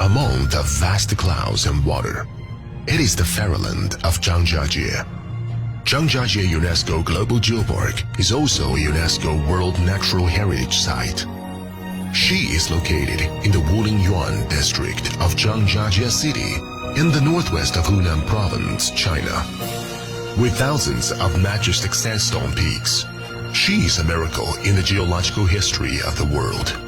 among the vast clouds and water. It is the fairyland of Zhangjiajie. Zhangjiajie UNESCO Global Geopark is also a UNESCO World Natural Heritage Site. She is located in the Wulingyuan district of Zhangjiajie City in the northwest of Hunan Province, China. With thousands of majestic sandstone peaks, she is a miracle in the geological history of the world.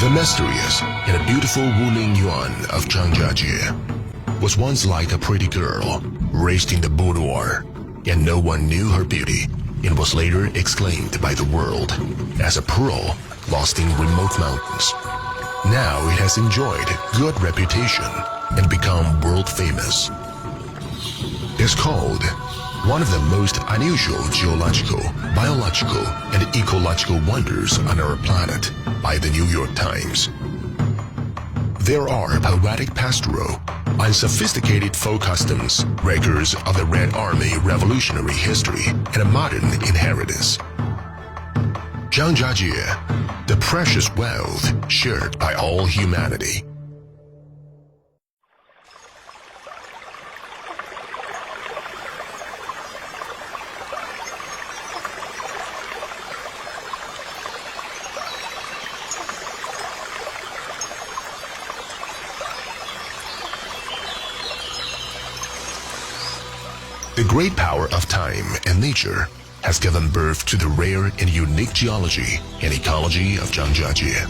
The mysterious and beautiful Wulingyuan of Zhangjiajie was once like a pretty girl raised in the boudoir, and no one knew her beauty, and was later exclaimed by the world as a pearl lost in remote mountains. Now it has enjoyed good reputation and become world famous. It's called one of the most unusual geological, biological, and ecological wonders on our planet by the New York Times. There are poetic pastoral, unsophisticated folk customs, records of the Red Army revolutionary history, and a modern inheritance. Zhangjiajie, the precious wealth shared by all humanity. The great power of time and nature has given birth to the rare and unique geology and ecology of Zhangjiajie.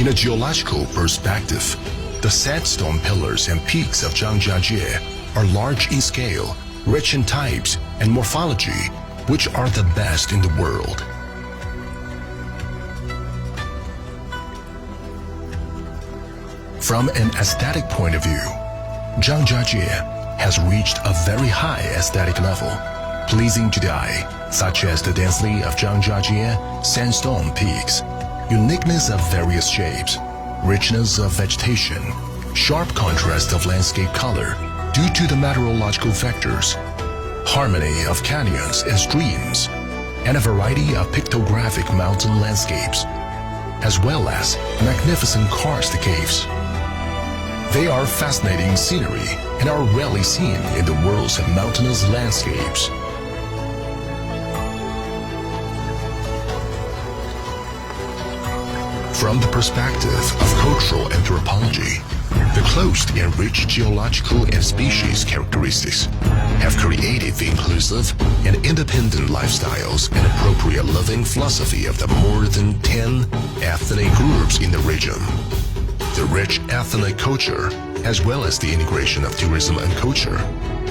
In a geological perspective, the sandstone pillars and peaks of Zhangjiajie are large in scale, rich in types and morphology, which are the best in the world. From an aesthetic point of view, Zhangjiajie has reached a very high aesthetic level, pleasing to the eye, such as the density of Zhangjiajie sandstone peaks, uniqueness of various shapes, richness of vegetation, sharp contrast of landscape color due to the meteorological factors, harmony of canyons and streams, and a variety of pictographic mountain landscapes, as well as magnificent karst caves. They are fascinating scenery and are rarely seen in the world's mountainous landscapes. From the perspective of cultural anthropology, the close and rich geological and species characteristics have created the inclusive and independent lifestyles and appropriate living philosophy of the more than 10 ethnic groups in the region. The rich ethnic culture, as well as the integration of tourism and culture,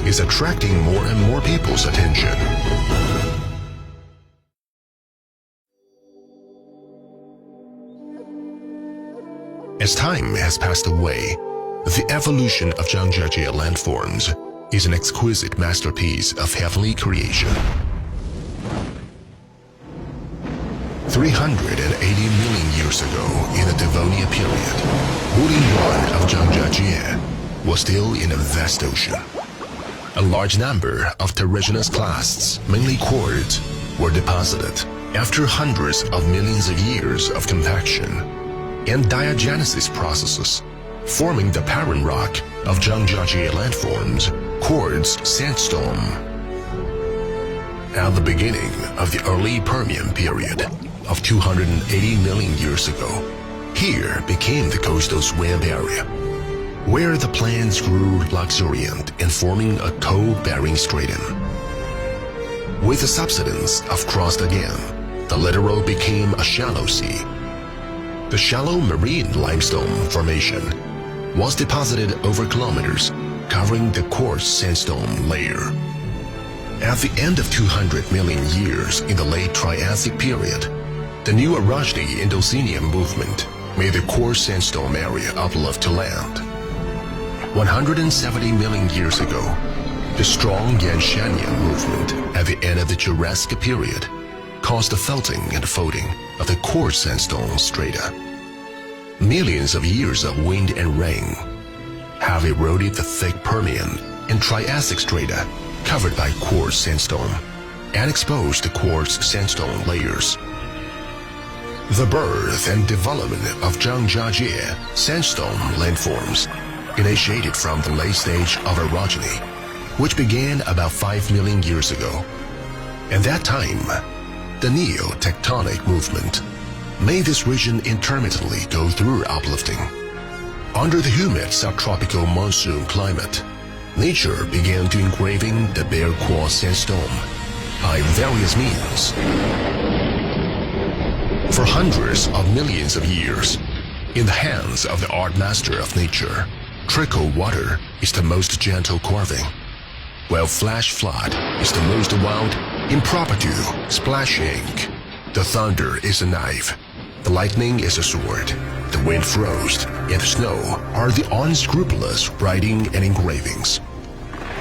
is attracting more and more people's attention. As time has passed away, the evolution of Zhangjiajie landforms is an exquisite masterpiece of heavenly creation. 380 million years ago, in the Devonian period, Wulingyuan of Zhangjiajie was still in a vast ocean. A large number of terragenous clasts, mainly quartz, were deposited after hundreds of millions of years of compaction and diagenesis processes, forming the parent rock of Zhangjiajie landforms, quartz-sandstone. At the beginning of the early Permian period of 280 million years ago, here became the coastal swamp area, where the plants grew luxuriant and forming a coal-bearing stratum. With the subsidence of crust again, the littoral became a shallow sea. The shallow marine limestone formation was deposited over kilometers, covering the quartz-sandstone layer. At the end of 200 million years in the late Triassic period, the new orogeny Indocenian movement made the quartz-sandstone area uplift to land. 170 million years ago, the strong Yanshanian movement at the end of the Jurassic period caused the felting and folding of the quartz-sandstone strata. Millions of years of wind and rain have eroded the thick Permian and Triassic strata covered by quartz-sandstone and exposed to quartz-sandstone layers. The birth and development of Zhangjiajie sandstone landforms initiated from the late stage of orogeny, which began about 5 million years ago. At that time, the neo-tectonic movement made this region intermittently go through uplifting. Under the humid subtropical monsoon climate, nature began to engraving the bare quartz-sandstone by various means. For hundreds of millions of years, in the hands of the art master of nature, trickle water is the most gentle carving, while flash flood is the most wild, impromptu splashing. The thunder is a knife, the lightning is a sword, the wind frost and the snow are the unscrupulous writing and engravings.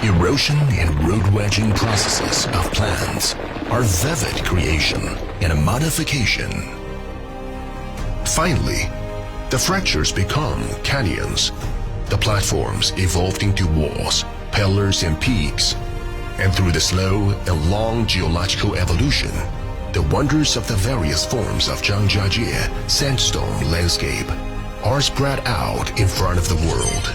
Erosion and root-wedging processes of plants are vivid creation and a modification. Finally, the fractures become canyons. The platforms evolved into walls, pillars and peaks. And through the slow and long geological evolution, the wonders of the various forms of Zhangjiajie sandstone landscape are spread out in front of the world.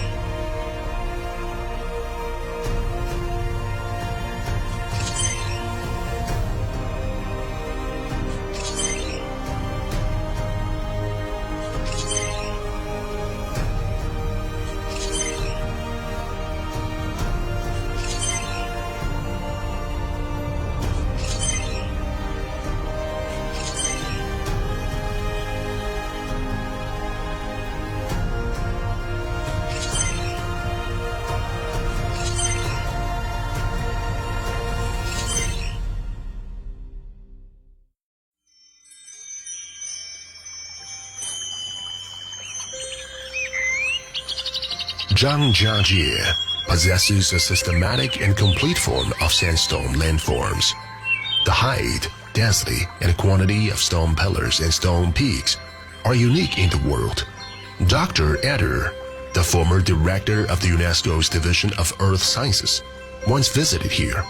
Zhangjiajie possesses a systematic and complete form of sandstone landforms. The height, density, and quantity of stone pillars and stone peaks are unique in the world. Dr. Eder, the former director of the UNESCO's Division of Earth Sciences, once visited here.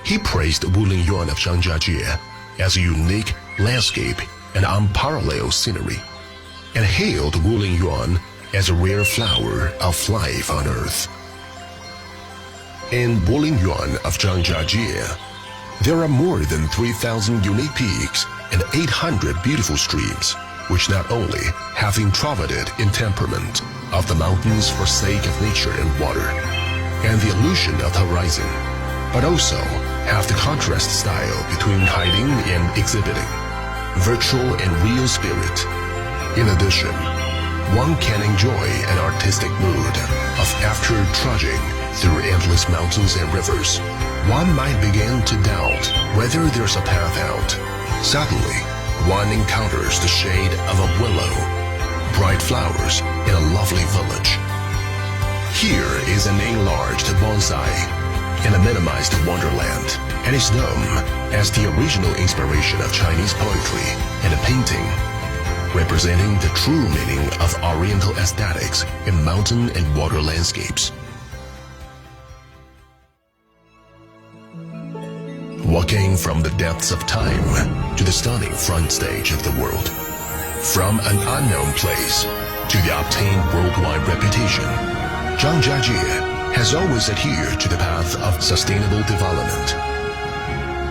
He praised the Wuling Yuan of Zhangjiajie as a unique landscape and unparalleled scenery, and hailed Wuling Yuan as a rare flower of life on Earth. In Wuling Yuan of Zhangjiajie, there are more than 3,000 unique peaks and 800 beautiful streams, which not only have introverted in temperament of the mountains for sake of nature and water, and the illusion of the horizon, but also have the contrast style between hiding and exhibiting, virtual and real spirit. In addition, one can enjoy an artistic mood of after trudging through endless mountains and rivers. One might begin to doubt whether there's a path out. Suddenly, one encounters the shade of a willow, bright flowers, in a lovely village. Here is an enlarged bonsai in a minimized wonderland, and is known as the original inspiration of Chinese poetry and a painting, representing the true meaning of Oriental aesthetics in mountain and water landscapes. Walking from the depths of time to the stunning front stage of the world, from an unknown place to the obtained worldwide reputation, Zhangjiajie has always adhered to the path of sustainable development.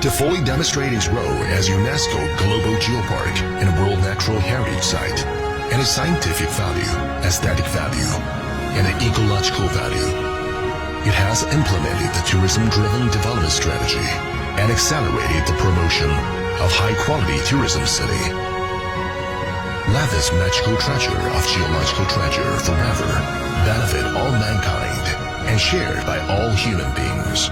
To fully demonstrate its role as UNESCO Global Geopark and World Natural Heritage Site, and its scientific value, aesthetic value, and ecological value, it has implemented the tourism-driven development strategy and accelerated the promotion of high-quality tourism city. Let this magical treasure of geological treasure forever benefit all mankind and shared by all human beings.